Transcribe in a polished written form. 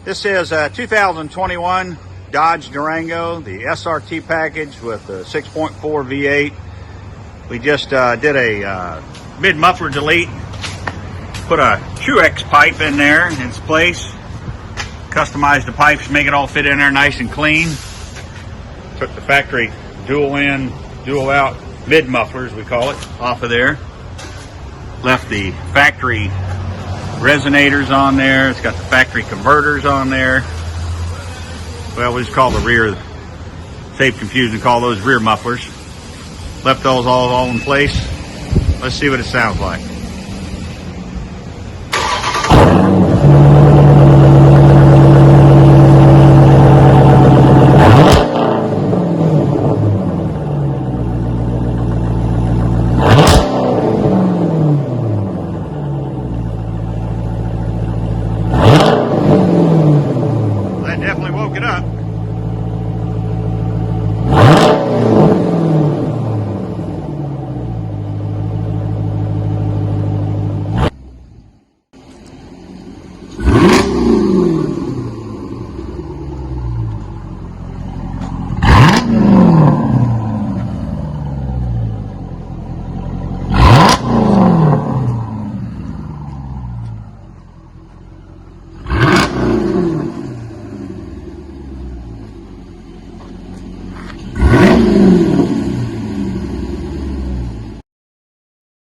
This is a 2021 Dodge Durango, the SRT package with the 6.4 V8. We just did a mid-muffler delete, put a Truex pipe in there in its place, customized the pipes, make it all fit in there nice and clean. Took the factory dual in, dual out mid-mufflers, we call it, off of there. Left the factory resonators on there. It's got the factory converters on there. Well, we just call the rear, save confusion, call those rear mufflers. Left those all in place. Let's see what it sounds like. That definitely woke it up.